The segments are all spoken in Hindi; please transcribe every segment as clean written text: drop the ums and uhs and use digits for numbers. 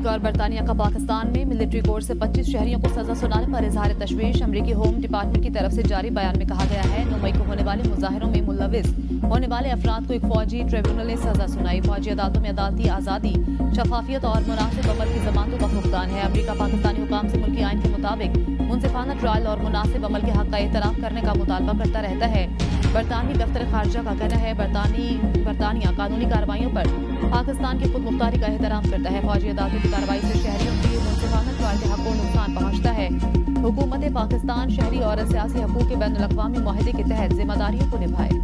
और बरतानिया का पाकिस्तान में मिलिट्री कोर्ट से 25 शहरियों को सजा सुनाने पर इजहार तशवीश। अमरीकी होम डिपार्टमेंट की तरफ से जारी बयान में कहा गया है 9 मई को होने वाले मुजाहिरों में मुलविस होने वाले अफराद को एक फौजी ट्रिब्यूनल ने सजा सुनाई। फौजी अदालतों में अदालती आज़ादी, शफाफियत और मुनासिब अमल की जमानतों का फुकदान है। अमरीका पाकिस्तानी हुकाम से मुल्की आइन के मुताबिक मुनसिफाना ट्रायल और मुनासिब अमल के हक का एहतराम करने का मुतालबा करता रहता है। बरतानवी दफ्तर खारजा का कहना है बरतानिया कानूनी कार्रवाइयों पर पाकिस्तान की खुद मुख्तारी का एहतराम करता है। फौजी अदालतों की कार्रवाई से शहरियों की मुनसिफाना ट्रायल के हक को नुकसान पहुंचता है। हुकूमत पाकिस्तान शहरी और सियासी हकूक के बैनुल अक़वामी मुआहदे के तहत जिम्मेदारियों को निभाए।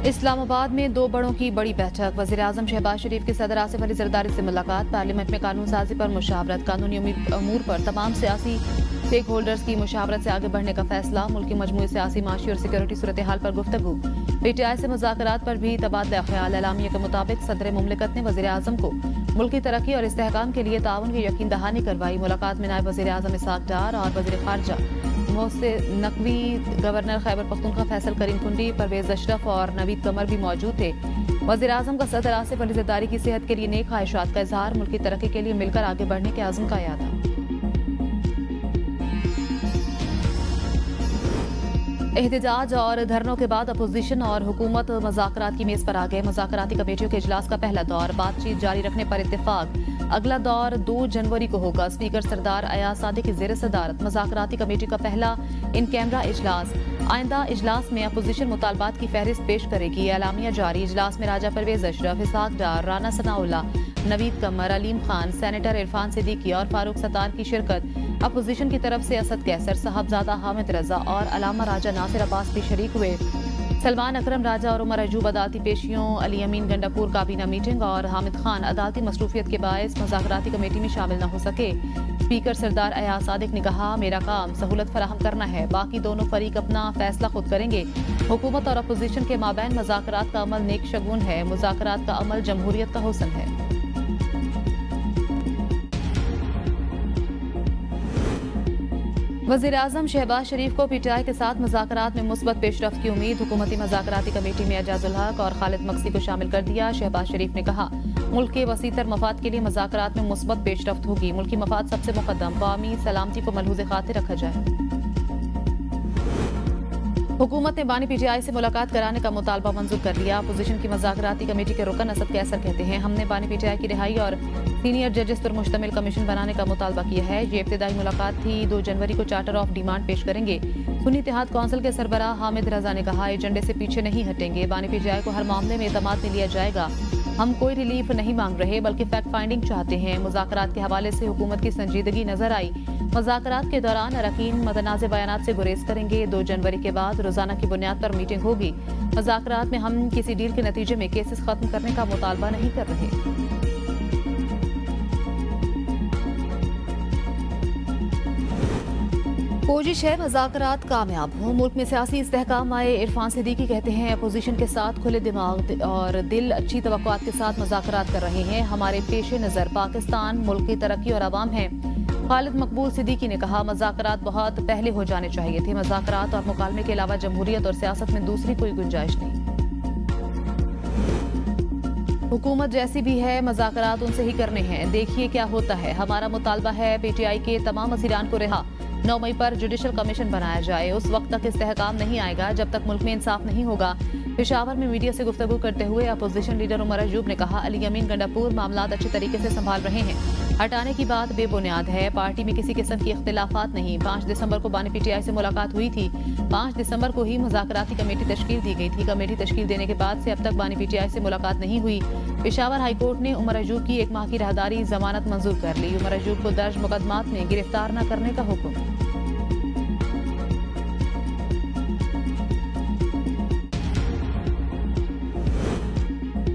इस्लामाबाद में दो बड़ों की बड़ी बैठक। वज़ीर-ए-आज़म शहबाज शरीफ की सदर आसिफ अली ज़रदारी से मुलाकात। पार्लियामेंट में कानून साजी पर मुशावरत। कानूनी अमूर पर तमाम सियासी स्टेक होल्डर्स की मुशावरत से आगे बढ़ने का फैसला। मुल्क की मजमूई सियासी, माशी और सिक्योरिटी सूरत हाल पर गुफ्तगू। पीटीआई से मुज़ाकरात पर भी तबादला ख्याल। एलामिया के मुताबिक सदर मुमलिकत ने वज़ीर-ए-आज़म को मुल्क की तरक्की और इस्तेहकाम के लिए ताउन की यकीन दहानी करवाई। मुलाकात में नायब वज़ीर-ए-आज़म इसहाक डार और वज़ीर खारजा मोहसिन नकवी, गवर्नर खैबर पख्तूनख्वा फैसल करीम कुंडी, परवेज अशरफ और नवीद कमर भी मौजूद थे। वज़ीर-ए-आज़म का सदर आसिफ अली ज़रदारी की सेहत के लिए नेक ख्वाहिशात का इजहार। मुल्क की तरक्की के लिए मिलकर आगे बढ़ने के आज़म का याद। एहतजाज और धरनों के बाद अपोजिशन और हुकूमत मुज़ाकरात की मेज पर आ गए। मुज़ाकराती कमेटियों के इजलास का पहला दौर, बातचीत जारी रखने पर इत्तेफाक। अगला दौर 2 जनवरी को होगा। स्पीकर सरदार अयाज सादिक की ज़ेर सदारत मुज़ाकराती कमेटी का पहला इन कैमरा इजलास। आइंदा इजलास में अपोजिशन मुतालबात की फहरिस्त पेश करेगी। एलामिया जारी। इजलास में राजा परवेज अशरफ, इसहाक डार, राना सनाउल्ला, नवीद कमर, अलीम खान, सेनेटर इरफान सिद्दीकी और फारूक सत्तार की शिरकत। अपोजिशन की तरफ से असद कैसर, साहबजादा हामिद रजा और अलामा राजा नासिर अब्बास भी शरीक हुए। सलमान अकरम राजा और उमर अजूब अदालती पेशियों। अली अमीन गंडापुर काबीना मीटिंग और हामिद खान अदालती मसरूफियत के बायस मुज़ाकराती कमेटी में शामिल न हो सके। स्पीकर सरदार अयाज सादिक ने कहा, मेरा काम सहूलत फराहम करना है, बाकी दोनों फरीक अपना फैसला खुद करेंगे। हुकूमत और अपोजिशन के माबैन मुज़ाकरात का अमल नेक शगुन है। मुज़ाकरात का अमल जमहूरियत का हुस्न है। वज़ीर-ए-आज़म शहबाज शरीफ को पीटीआई के साथ मुज़ाकरात में मुस्बत पेशरफ्त की उम्मीद। हुकूमती मुज़ाकराती कमेटी में एजाजुल हक और खालिद मक्सी को शामिल कर दिया। शहबाज शरीफ ने कहा, मुल्क के वसीतर मफाद के लिए मुज़ाकरात में मुस्बत पेशरफ्त होगी। मुल्की मफाद सबसे मुकद्दम, कौमी सलामती को मलहूज़ खातिर रखा जाए। हुकूमत ने बानी पीटीआई से मुलाकात कराने का मुतालबा मंजूर कर लिया। अपोजिशन की मुज़ाकराती कमेटी के रुकन असद कैसर कहते हैं, हमने बानी पीटीआई की रिहाई और सीनियर जजेस पर मुश्तमिल कमीशन बनाने का मुतालबा किया है। ये इब्तिदाई मुलाकात थी। 2 जनवरी को चार्टर ऑफ डिमांड पेश करेंगे। सुन्नी इत्तेहाद कौंसिल के सरबराह हामिद रजा ने कहा, एजेंडे से पीछे नहीं हटेंगे। बानी पीटीआई को हर मामले में एतमाद में लिया जाएगा। हम कोई रिलीफ नहीं मांग रहे, बल्कि फैक्ट फाइंडिंग चाहते हैं। मुज़ाकरात के हवाले से हुकूमत की संजीदगी नजर आई। मुज़ाकरात के दौरान अरकान मतनाज़ बयानात से गुरेज करेंगे। 2 जनवरी के बाद रोजाना की बुनियाद पर मीटिंग होगी। मुज़ाकरात में हम किसी डील के नतीजे में केसेस खत्म करने का मुतालबा नहीं कर रहे। कोशिश है मुज़ाकरात कामयाब हों, मुल्क में सियासी इस्तेहकाम आए। इरफान सिद्दीकी कहते हैं, अपोजिशन के साथ खुले दिमाग और दिल अच्छी तवक्कुआत के साथ मुज़ाकरात कर रहे हैं। हमारे पेश नज़र पाकिस्तान, मुल्क की तरक्की और आवाम है। खालिद मकबूल सिद्दीकी ने कहा, मुज़ाकरात बहुत पहले हो जाने चाहिए थे। मुज़ाकरात और मुकालमे के अलावा जमहूरियत और सियासत में दूसरी कोई गुंजाइश नहीं। हुकूमत जैसी भी है, मुज़ाकरात उनसे ही करने हैं, देखिए क्या होता है। हमारा मुतालबा है पीटीआई के तमाम वज़ीरान को रिहा। 9 मई पर जुडिशल कमीशन बनाया जाए। उस वक्त तक इस्तेहकाम नहीं आएगा जब तक मुल्क में इंसाफ नहीं होगा। पेशावर में मीडिया से गुफ्तगू करते हुए अपोजिशन लीडर उमर अजूब ने कहा, अली अमीन गंडापुर मामलात अच्छे तरीके से संभाल रहे हैं। हटाने की बात बेबुनियाद है। पार्टी में किसी किस्म की इख्तिलाफात नहीं। 5 दिसंबर को बानी पीटीआई से मुलाकात हुई थी। 5 दिसंबर को ही मुज़ाकराती कमेटी तश्कील दी गई थी। कमेटी तश्कील देने के बाद से अब तक बानी पीटीआई से मुलाकात नहीं हुई। पेशावर हाईकोर्ट ने उमर अजूब की 1 माह की राहदारी जमानत मंजूर कर ली। उमर अजूब को दर्ज मुकदमात में गिरफ्तार न करने का हुक्म।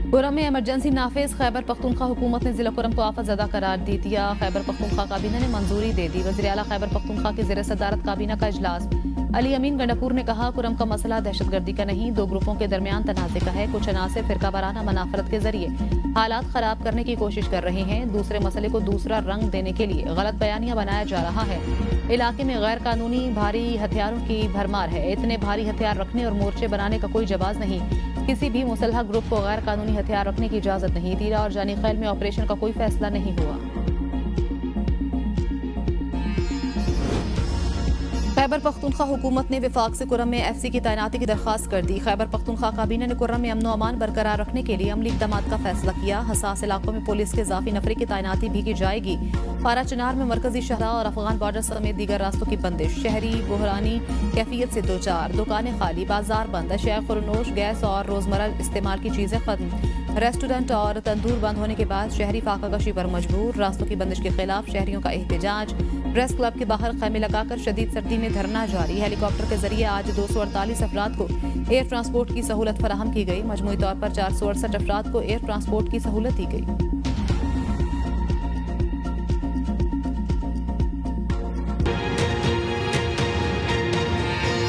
कुरम में इमरजेंसी नाफिज। खैबर पख्तूनख्वा हुकूमत ने जिला कुरम को आफत ज़दा करार दे दिया। खैबर पख्तूनख्वा काबीना ने मंजूरी दे दी। वज़ीर आला खैबर पख्तूनख्वा की ज़ेर सदारत काबीना का इजलास। अली अमीन गंडापुर ने कहा, कुरम का मसला दहशतगर्दी का नहीं, दो ग्रुपों के दरमियान तनाज़े का है। कुछ अनासिर फिरका वाराना मनाफरत के जरिए हालात खराब करने की कोशिश कर रहे हैं। दूसरे मसले को दूसरा रंग देने के लिए गलत बयानियां बनाया जा रहा है। इलाके में गैर कानूनी भारी हथियारों की भरमार है। इतने भारी हथियार रखने और मोर्चे बनाने का कोई जवाब नहीं। किसी भी मुसल्ह ग्रुप को गैर कानूनी हथियार रखने की इजाजत नहीं। तीरा और जानी खैल में ऑपरेशन का कोई फैसला नहीं हुआ। खैबर पख्तूनख्वा हुकूमत ने विफाक से कुरम में एफसी की तैनाती की दरख्वास्त कर दी। खैबर पख्तूनख्वा काबीना ने कुरम में अमन अमान बरकरार रखने के लिए अमली इक़दामात का फैसला किया। हसास इलाकों में पुलिस के इजाफी नफरी की तैनाती भी की जाएगी। पारा चिनार में मरकजी शहरा और अफगान बॉर्डर समेत दीगर रास्तों की बंदिश। शहरी बुहरानी कैफियत से दो चार, दुकानें खाली, बाजार बंद, अशिया खुरनोश, गैस और रोजमर्रा इस्तेमाल की चीजें खत्म। रेस्टोरेंट और तंदूर बंद होने के बाद शहरी फाकाकशी पर मजबूर। रास्तों की बंदिश के खिलाफ शहरियों का एहतजाज। प्रेस क्लब के बाहर खैमे लगाकर शदीद सर्दी में धरना जारी। हेलीकॉप्टर के जरिए आज 248 अफराद को एयर ट्रांसपोर्ट की सहूलत फराहम की गई। मजमूई तौर पर 468 अफराद को एयर ट्रांसपोर्ट की सहूलत दी गई।